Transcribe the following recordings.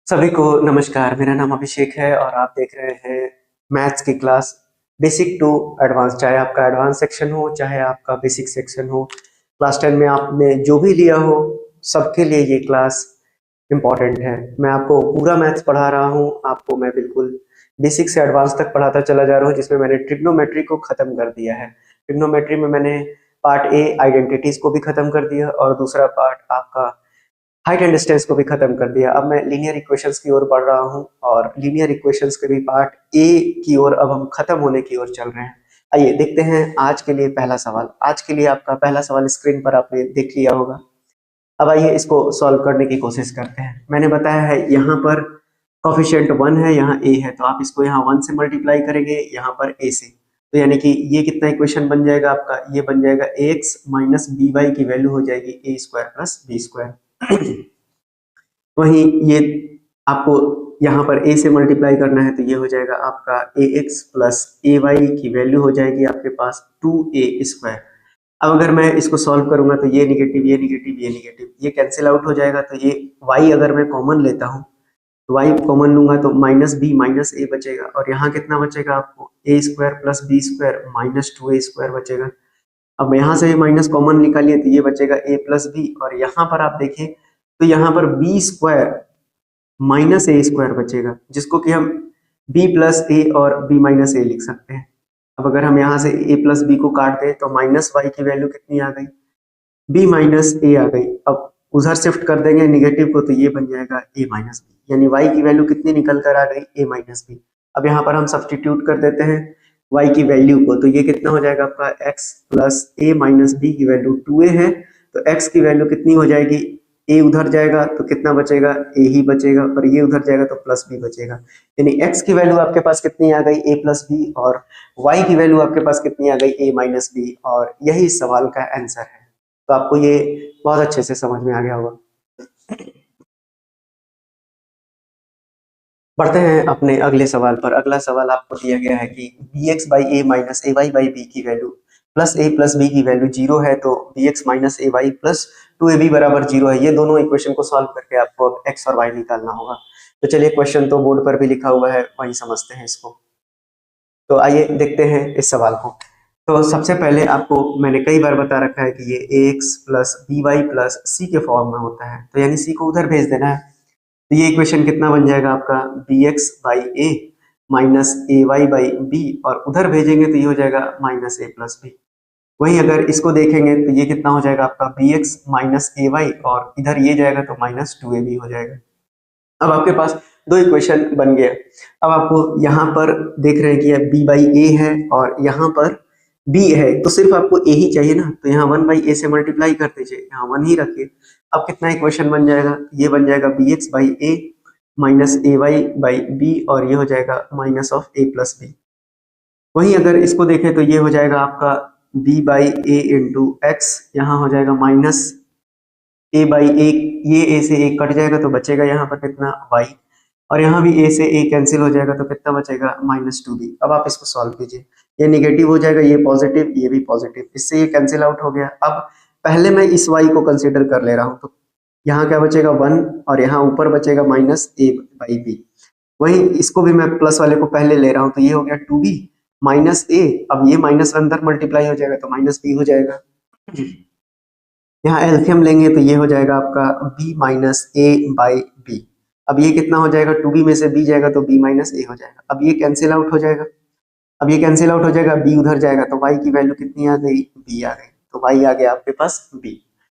सभी को नमस्कार। मेरा नाम अभिषेक है और आप देख रहे हैं मैथ्स की क्लास बेसिक टू एडवांस। चाहे आपका एडवांस सेक्शन हो चाहे आपका बेसिक सेक्शन हो, क्लास 10 में आपने जो भी लिया हो सबके लिए ये क्लास इम्पॉर्टेंट है। मैं आपको पूरा मैथ्स पढ़ा रहा हूँ, आपको मैं बिल्कुल बेसिक से एडवांस तक पढ़ाता चला जा रहा हूँ, जिसमें मैंने ट्रिग्नोमेट्री को खत्म कर दिया है। ट्रिग्नोमेट्री में मैंने पार्ट ए आइडेंटिटीज को भी खत्म कर दिया और दूसरा पार्ट आपका हाइट एंड डिस्टेंस को भी खत्म कर दिया। अब मैं लीनियर इक्वेशंस की ओर बढ़ रहा हूँ और लीनियर इक्वेशंस के भी पार्ट ए की ओर अब हम खत्म होने की ओर चल रहे हैं। आइए देखते हैं आज के लिए पहला सवाल। आज के लिए आपका पहला सवाल स्क्रीन पर आपने देख लिया होगा। अब आइए इसको सॉल्व करने की कोशिश करते हैं। मैंने बताया है यहाँ पर कोफिशिएंट 1 है, यहाँ ए है, तो आप इसको यहाँ 1 से मल्टीप्लाई करेंगे, यहाँ पर ए से, तो यानी कि ये कितना इक्वेशन बन जाएगा आपका, ये बन जाएगा ax माइनस बी वाई की वैल्यू हो जाएगी ए स्क्वायर प्लस बी स्क्वायर। वहीं ये आपको यहाँ पर a से मल्टीप्लाई करना है, तो ये हो जाएगा आपका ax प्लस ए वाई की वैल्यू हो जाएगी आपके पास 2a स्क्वायर। अब अगर मैं इसको सॉल्व करूंगा तो ये निगेटिव ये निगेटिव ये निगेटिव ये कैंसिल आउट हो जाएगा, तो ये y अगर मैं कॉमन लेता हूँ तो y कॉमन लूंगा तो माइनस बी माइनस ए बचेगा, और यहाँ कितना बचेगा आपको a square plus B square minus 2a square बचेगा। अब यहाँ से माइनस कॉमन निकालिए तो ये बचेगा a प्लस बी, और यहाँ पर आप देखिए तो यहाँ पर बी स्क्वायर माइनस ए स्क्वायर बचेगा, जिसको कि हम b प्लस ए और b माइनस ए लिख सकते हैं। अब अगर हम यहाँ से a प्लस बी को काट दें तो माइनस वाई की वैल्यू कितनी आ गई, b माइनस ए आ गई। अब उधर शिफ्ट कर देंगे नेगेटिव को, तो ये बन जाएगा a माइनस बी, यानी y की वैल्यू कितनी निकल कर आ गई, a माइनस बी। अब यहाँ पर हम सब्सटीट्यूट कर देते हैं y की वैल्यू को, तो ये कितना हो जाएगा आपका x प्लस ए माइनस बी की वैल्यू 2a है, तो x की वैल्यू कितनी हो जाएगी, a उधर जाएगा तो कितना बचेगा, a ही बचेगा, और ये उधर जाएगा तो प्लस b बचेगा। यानी x की वैल्यू आपके पास कितनी आ गई, a प्लस बी, और y की वैल्यू आपके पास कितनी आ गई, a माइनस बी, और यही इस सवाल का आंसर है। तो आपको ये बहुत अच्छे से समझ में आ गया होगा। बढ़ते हैं अपने अगले सवाल पर। अगला सवाल आपको दिया गया है कि B X by A minus A Y by B की वैल्यू प्लस बी की वैल्यू 0 है, तो B X minus A Y plus 2ab बराबर 0 है। ये दोनों इक्वेशन को सॉल्व करके आपको अब एक्स और वाई निकालना होगा। तो चलिए, क्वेश्चन तो बोर्ड पर भी लिखा हुआ है, वही समझते हैं इसको। तो आइए देखते हैं इस सवाल को। तो सबसे पहले आपको मैंने कई बार बता रखा है कि ये A X plus B Y plus C के फॉर्म में होता है, तो यानी सी को उधर भेज देना है। तो ये इक्वेशन कितना बन जाएगा आपका, B X by A minus A Y by B, और उधर भेजेंगे तो ये हो जाएगा माइनस ए प्लस बी। वहीं अगर इसको देखेंगे तो ये कितना हो जाएगा आपका B X minus A Y, और इधर ये जाएगा तो माइनस 2ab हो जाएगा। अब आपके पास दो इक्वेशन बन गया। अब आपको यहाँ पर देख रहे हैं कि बी बाई ए है और यहाँ पर बी है, तो सिर्फ आपको ए ही चाहिए ना, तो यहाँ 1 बाई ए से मल्टीप्लाई कर दीजिए, यहाँ 1 ही रखिए। अब कितना इक्वेशन बन जाएगा, ये बन जाएगा B X by A minus A Y by B, और ये हो जाएगा minus of A plus B. वहीं अगर इसको देखें तो ये हो जाएगा आपका B by A into X, यहाँ हो जाएगा माइनस ए बाई ए, ये ए से ए कट जाएगा तो बचेगा यहाँ पर कितना y, और यहाँ भी ए से ए कैंसिल हो जाएगा तो कितना बचेगा माइनस 2b। अब आप इसको सॉल्व कीजिए, ये निगेटिव हो जाएगा, ये पॉजिटिव, ये भी पॉजिटिव, इससे ये कैंसिल आउट हो गया। अब पहले मैं इस y को कंसिडर कर ले रहा हूँ, तो यहाँ क्या बचेगा 1, और यहाँ ऊपर बचेगा माइनस ए बाई बी। वहीं इसको भी मैं प्लस वाले को पहले ले रहा हूँ, तो ये हो गया 2b माइनस ए, अब ये माइनस अंदर मल्टीप्लाई हो जाएगा तो माइनस बी हो जाएगा। यहाँ एलसीएम लेंगे तो ये हो जाएगा आपका b minus A by B. अब ये कितना हो जाएगा, 2b में से b जाएगा तो b माइनस ए हो जाएगा। अब ये कैंसिल आउट हो जाएगा, अब ये कैंसिल आउट हो जाएगा, b उधर जाएगा तो y की वैल्यू कितनी आ गई, b आ गई, तो y आ गया आपके पास b।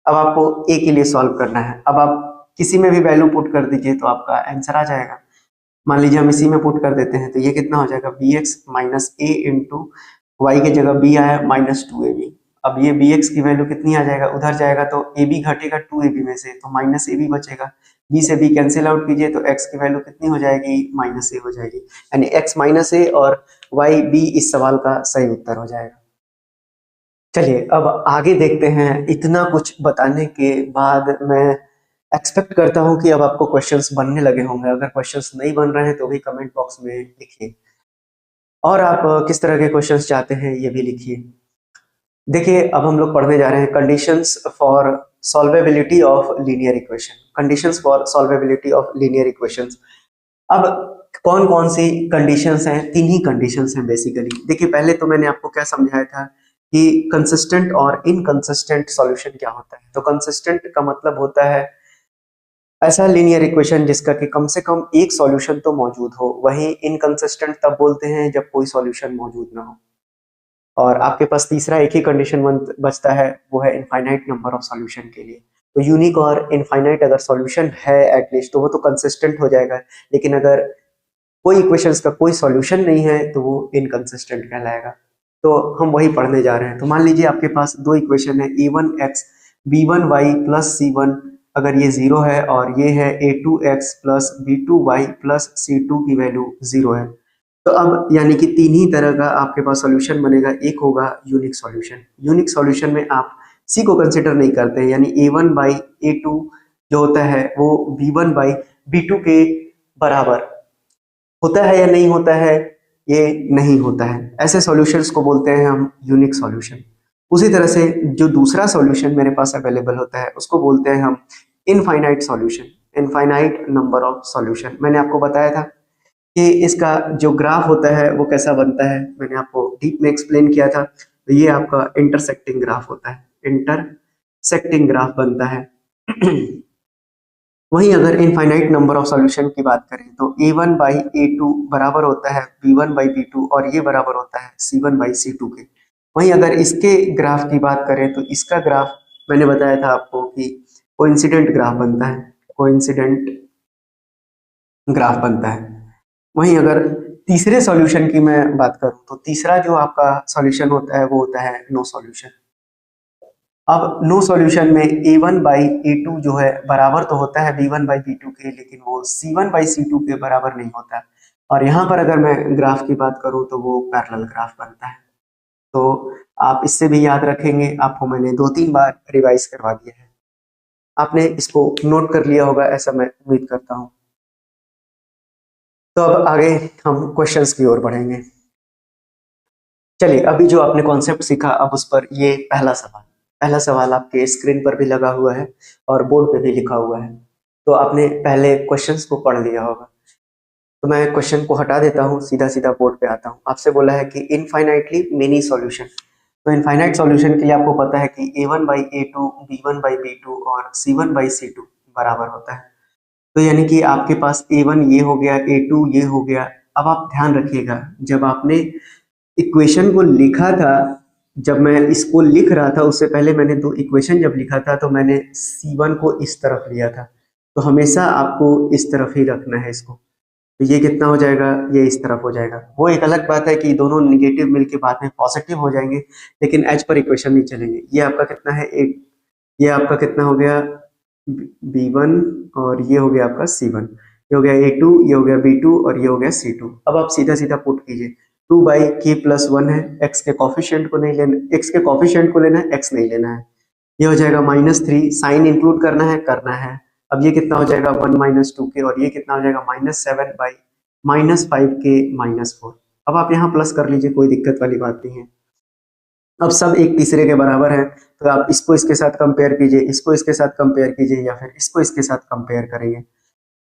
अब आपको a के लिए सॉल्व करना है। अब आप किसी में भी वैल्यू पुट कर दीजिए तो आपका आंसर आ जाएगा। मान लीजिए हम इसी में पुट कर देते हैं, तो ये कितना हो जाएगा बी एक्स माइनस ए इंटू वाई की जगह b आया माइनस 2ab। अब ये bx की वैल्यू कितनी आ जाएगा, उधर जाएगा तो ab घटेगा 2ab में से, तो माइनस ab बचेगा। b से b कैंसिल आउट कीजिए तो x की वैल्यू कितनी हो जाएगी, माइनस ए हो जाएगी, यानी x माइनस ए और y b इस सवाल का सही उत्तर हो जाएगा। चलिए अब आगे देखते हैं। इतना कुछ बताने के बाद मैं एक्सपेक्ट करता हूं कि अब आपको क्वेश्चंस बनने लगे होंगे। अगर क्वेश्चंस नहीं बन रहे हैं तो भी कमेंट बॉक्स में लिखिए, और आप किस तरह के क्वेश्चंस चाहते हैं ये भी लिखिए। देखिए अब हम लोग पढ़ने जा रहे हैं conditions for solvability of linear equation, conditions for solvability of linear equations. अब कौन कौन सी कंडीशंस हैं? तीन ही कंडीशंस हैं बेसिकली। देखिए पहले तो मैंने आपको क्या समझाया था कि कंसिस्टेंट और इनकंसिस्टेंट सॉल्यूशन क्या होता है। तो कंसिस्टेंट का मतलब होता है ऐसा लीनियर इक्वेशन जिसका कि कम से कम एक सॉल्यूशन तो मौजूद हो। वहीं इनकंसिस्टेंट तब बोलते हैं जब कोई सॉल्यूशन मौजूद ना हो। और आपके पास तीसरा एक ही कंडीशन बचता है, वो है इनफाइनाइट नंबर ऑफ सॉल्यूशन के लिए। तो यूनिक और इनफाइनाइट अगर सॉल्यूशन है एटलीस्ट तो वो तो कंसिस्टेंट हो जाएगा, लेकिन अगर कोई इक्वेशंस का कोई सॉल्यूशन नहीं है तो वो इनकंसिस्टेंट कहलाएगा। तो हम वही पढ़ने जा रहे हैं। तो मान लीजिए आपके पास दो इक्वेशन है a1x b1y प्लस c1, अगर ये जीरो है, और ये है a2x plus b2y plus c2 की वैल्यू जीरो है। तो अब यानी कि तीन ही तरह का आपके पास सॉल्यूशन बनेगा। एक होगा यूनिक सॉल्यूशन। यूनिक सॉल्यूशन में आप सी को कंसिडर नहीं करते हैं, यानी a1 बाई a2 जो होता है वो b1 बाई b2 के बराबर होता है या नहीं होता है? ये नहीं होता है। ऐसे सॉल्यूशंस को बोलते हैं हम यूनिक सॉल्यूशन। उसी तरह से जो दूसरा सॉल्यूशन मेरे पास अवेलेबल होता है उसको बोलते हैं हम infinite solution, infinite number of solution. मैंने आपको बताया था कि इसका जो ग्राफ होता है वो कैसा बनता है, मैंने आपको डीप में एक्सप्लेन किया था। तो ये आपका इंटरसेक्टिंग ग्राफ होता है, इंटरसेक्टिंग ग्राफ बनता है। वहीं अगर इनफाइनाइट नंबर ऑफ सॉल्यूशन की बात करें तो a1 बाई a2 बराबर होता है b1 बाई b2, और ये बराबर होता है c1 बाई c2 के। वहीं अगर इसके ग्राफ की बात करें तो इसका ग्राफ मैंने बताया था आपको कि कोइंसिडेंट ग्राफ बनता है, कोइंसिडेंट ग्राफ बनता है। वहीं अगर तीसरे सॉल्यूशन की मैं बात करूं तो तीसरा जो आपका सॉल्यूशन होता है वो होता है नो सॉल्यूशन। अब नो सॉल्यूशन में a1 बाई a2 जो है बराबर तो होता है b1 बाई b2 के, लेकिन वो c1 बाई c2 के बराबर नहीं होता। और यहाँ पर अगर मैं ग्राफ की बात करूँ तो वो पैरेलल ग्राफ बनता है। तो आप इससे भी याद रखेंगे, आपको मैंने 2-3 बार रिवाइज करवा दिया है, आपने इसको नोट कर लिया होगा ऐसा मैं उम्मीद करता हूँ। तो अब आगे हम क्वेश्चंस की ओर बढ़ेंगे। चलिए अभी जो आपने कॉन्सेप्ट सीखा अब उस पर ये पहला सवाल आपके स्क्रीन पर भी लगा हुआ है और बोर्ड पे भी लिखा हुआ है। तो आपने पहले क्वेश्चंस को पढ़ लिया होगा। तो मैं क्वेश्चन को हटा देता हूँ, सीधा सीधा बोर्ड पे आता हूँ। आपसे बोला है कि इनफाइनाइटली मेनी सॉल्यूशन। तो इनफाइनाइट सॉल्यूशन के लिए आपको पता है कि a1 by a2 b1 by b2 और c1 बाई c2 बराबर होता है। तो यानी कि आपके पास a1 ये हो गया, a2 ये हो गया। अब आप ध्यान रखिएगा, जब आपने इक्वेशन को लिखा था, जब मैं इसको लिख रहा था उससे पहले मैंने दो इक्वेशन जब लिखा था तो मैंने c1 को इस तरफ लिया था। तो हमेशा आपको इस तरफ ही रखना है इसको। तो ये कितना हो जाएगा? ये इस तरफ हो जाएगा। वो एक अलग बात है कि दोनों निगेटिव मिलके बाद में पॉजिटिव हो जाएंगे, लेकिन एच पर इक्वेशन नहीं चलेंगे। ये आपका कितना है? 8। ये आपका कितना हो गया? b1, और ये हो गया आपका c1। ये हो गया a2, ये हो गया b2 और ये हो गया c2। अब आप सीधा सीधा पुट कीजिए। 2 बाई k प्लस 1 है, x के कॉफिशिएंट को नहीं लेना, x के कॉफिशिएंट को लेना है, x नहीं लेना है। ये हो जाएगा -3, साइन इंक्लूड करना है। अब ये कितना हो जाएगा? 1 माइनस 2k, और ये कितना हो जाएगा? -7 बाई -5k -4। अब आप यहाँ प्लस कर लीजिए, कोई दिक्कत वाली बात नहीं है। अब सब एक तीसरे के बराबर है, तो आप इसको इसके साथ कंपेयर कीजिए, इसको इसके साथ कंपेयर कीजिए, या फिर इसको इसके साथ कंपेयर करेंगे।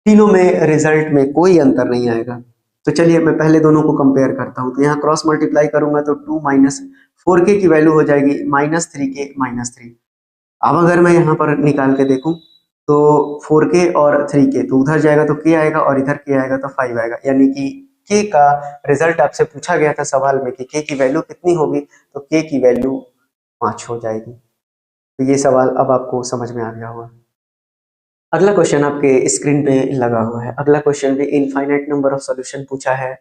तीनों में रिजल्ट में कोई अंतर नहीं आएगा। तो चलिए मैं पहले दोनों को कंपेयर करता हूँ। तो यहाँ क्रॉस मल्टीप्लाई करूंगा तो 2 माइनस 4k की वैल्यू हो जाएगी -3k -3। अब अगर मैं यहाँ पर निकाल के देखूं तो 4k और 3k, तो उधर जाएगा तो k आएगा और इधर k आएगा तो 5 आएगा। यानी कि k का रिजल्ट आपसे पूछा गया था सवाल में कि k की वैल्यू कितनी होगी, तो k की वैल्यू 5 हो जाएगी। तो ये सवाल अब आपको समझ में आ गया होगा। अगला क्वेश्चन आपके स्क्रीन पे लगा हुआ है। अगला क्वेश्चन भी इनफाइनाइट नंबर ऑफ सॉल्यूशन पूछा है,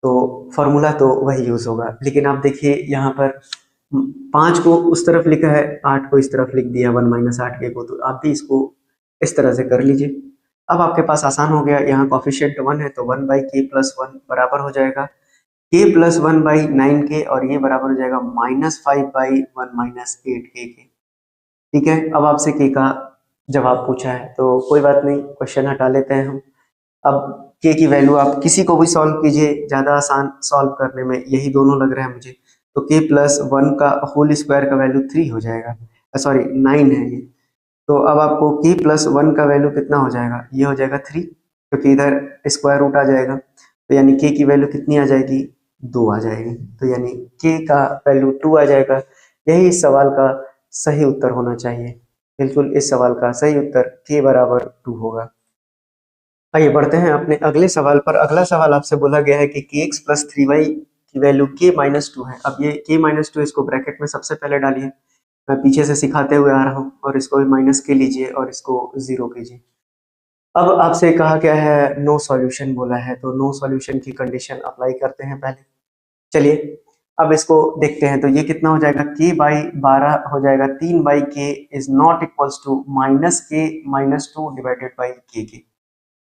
तो फॉर्मूला तो वही यूज होगा। लेकिन आप देखिए यहाँ पर 5 को उस तरफ लिखा है, 8 को इस तरफ लिख दिया, 1 माइनस 8k को। तो आप भी इसको इस तरह से कर लीजिए। अब आपके पास आसान हो गया, यहाँ कॉफिशिएंट 1 है तो 1 बाई k प्लस 1 बराबर हो जाएगा k प्लस 1 बाई 9k, और ये बराबर हो जाएगा -5 बाई 1 माइनस 8k के। ठीक है, अब आपसे k का जवाब पूछा है तो कोई बात नहीं, क्वेश्चन हटा लेते हैं हम। अब k की वैल्यू आप किसी को भी सॉल्व कीजिए, ज़्यादा आसान सॉल्व करने में यही दोनों लग रहे हैं मुझे। तो k प्लस 1 का होल स्क्वायर का वैल्यू 3 हो जाएगा, सॉरी 9 है ये। तो अब आपको k प्लस 1 का वैल्यू कितना हो जाएगा, ये हो जाएगा 3, क्योंकि इधर स्क्वायर रूट आ जाएगा, तो यानी k की वैल्यू कितनी आ जाएगी, 2 आ जाएगी, तो यानी k का वैल्यू 2 आ जाएगा। यही इस सवाल का सही उत्तर होना चाहिए। बिल्कुल इस सवाल का सही उत्तर k बराबर 2 होगा। आइए बढ़ते हैं अपने अगले सवाल पर। अगला सवाल आपसे बोला गया है कि kx प्लस 3y की वैल्यू k माइनस 2 है। अब ये k माइनस 2 इसको ब्रैकेट में सबसे पहले डालिए, मैं पीछे से सिखाते हुए आ रहा हूँ, और इसको भी माइनस के लीजिए और इसको 0 कीजिए। अब आपसे कहा गया है नो सॉल्यूशन बोला है, तो नो सॉल्यूशन की कंडीशन अप्लाई करते हैं पहले। चलिए अब इसको देखते हैं, तो ये कितना हो जाएगा, k बाई 12 हो जाएगा, 3 by k is not equals to minus k minus 2 divided by k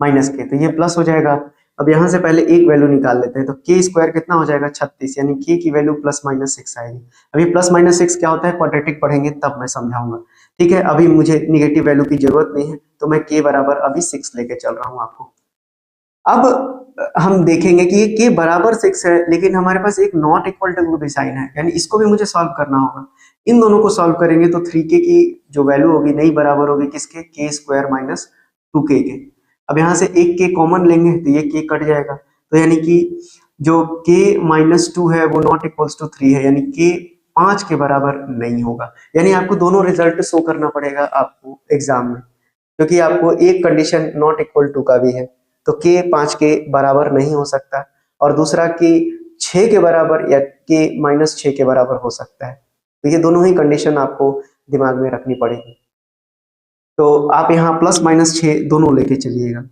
minus K, तो ये प्लस हो जाएगा। अब यहाँ से पहले एक वैल्यू निकाल लेते हैं, तो k स्क्वायर कितना हो जाएगा, 36, यानी k की वैल्यू प्लस माइनस 6 आएगी। अभी प्लस माइनस 6 क्या होता है, क्वाड्रेटिक पढ़ेंगे तब मैं समझाऊंगा, ठीक है। अभी मुझे निगेटिव वैल्यू की जरूरत नहीं है, तो मैं k बराबर अभी 6 लेके चल रहा हूँ आपको। अब हम देखेंगे कि ये k बराबर 6 है, लेकिन हमारे पास एक नॉट इक्वल टू भी साइन है, यानी इसको भी मुझे सॉल्व करना होगा। इन दोनों को सॉल्व करेंगे तो 3k की जो वैल्यू होगी नहीं बराबर होगी किसके, k स्क्वायर माइनस 2k के। अब यहाँ से एक k कॉमन लेंगे तो ये k कट जाएगा, तो यानी कि जो k माइनस 2 है वो नॉट इक्वल्स टू 3 है, यानी k 5 के बराबर नहीं होगा। यानी आपको दोनों रिजल्ट शो करना पड़ेगा आपको एग्जाम में, क्योंकि आपको एक कंडीशन नॉट इक्वल टू का भी है, तो k 5 के बराबर नहीं हो सकता, और दूसरा k 6 के बराबर या k माइनस 6 के बराबर हो सकता है। तो ये दोनों ही कंडीशन आपको दिमाग में रखनी पड़ेगी। तो आप यहाँ प्लस माइनस 6 दोनों लेके चलिएगा,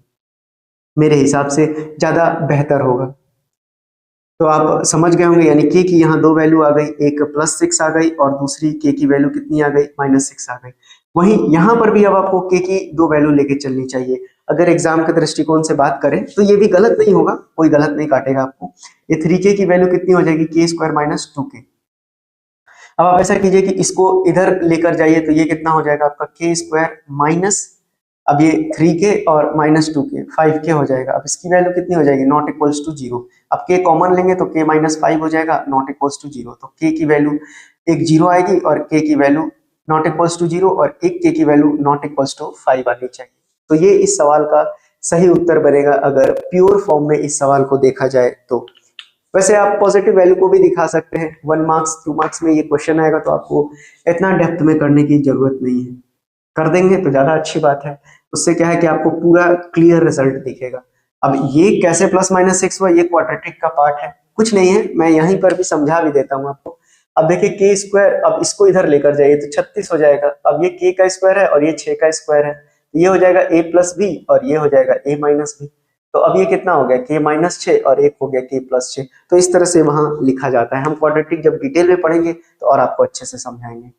मेरे हिसाब से ज्यादा बेहतर होगा। तो आप समझ गए होंगे, यानी k की यहाँ दो वैल्यू आ गई, एक प्लस 6 आ गई और दूसरी k की वैल्यू कितनी आ गई, माइनस 6 आ गई। वहीं यहाँ पर भी अब आपको k की दो वैल्यू लेके चलनी चाहिए। अगर एग्जाम के दृष्टिकोण से बात करें तो ये भी गलत नहीं होगा, कोई गलत नहीं काटेगा आपको। ये 3k की वैल्यू कितनी हो जाएगी, k स्क्वायर माइनस 2k। अब आप ऐसा कीजिए कि इसको इधर लेकर जाइए, तो ये कितना हो जाएगा आपका k स्क्वायर माइनस, अब ये 3k और माइनस 2k 5k हो जाएगा। अब इसकी वैल्यू कितनी हो जाएगी, नॉट इक्वल्स टू 0। अब k कॉमन लेंगे तो k माइनस 5 हो जाएगा, नॉट इक्वल्स टू 0। तो k की वैल्यू एक 0 आएगी और k की वैल्यू नॉट इक्वल्स टू 0, और एक k की वैल्यू नॉट इक्वल्स टू 5 आनी चाहिए। तो ये इस सवाल का सही उत्तर बनेगा अगर प्योर फॉर्म में इस सवाल को देखा जाए तो। वैसे आप पॉजिटिव वैल्यू को भी दिखा सकते हैं, 1 मार्क्स 2 मार्क्स में ये क्वेश्चन आएगा, तो आपको इतना डेप्थ में करने की जरूरत नहीं है। कर देंगे तो ज्यादा अच्छी बात है, उससे क्या है कि आपको पूरा क्लियर रिजल्ट दिखेगा। अब ये कैसे प्लस माइनस 6 हुआ, ये क्वाड्रेटिक का पार्ट है, कुछ नहीं है, मैं यहीं पर भी समझा भी देता हूँ आपको। अब देखिए k स्क्वायर, अब इसको इधर लेकर जाइए तो 36 हो जाएगा। अब ये k का स्क्वायर है और ये 6 का स्क्वायर है, तो ये हो जाएगा a प्लस बी और ये हो जाएगा a माइनस बी। तो अब ये कितना हो गया, k माइनस 6 और एक हो गया k प्लस 6। तो इस तरह से वहां लिखा जाता है। हम क्वाड्रेटिक जब डिटेल में पढ़ेंगे तो और आपको अच्छे से समझाएंगे।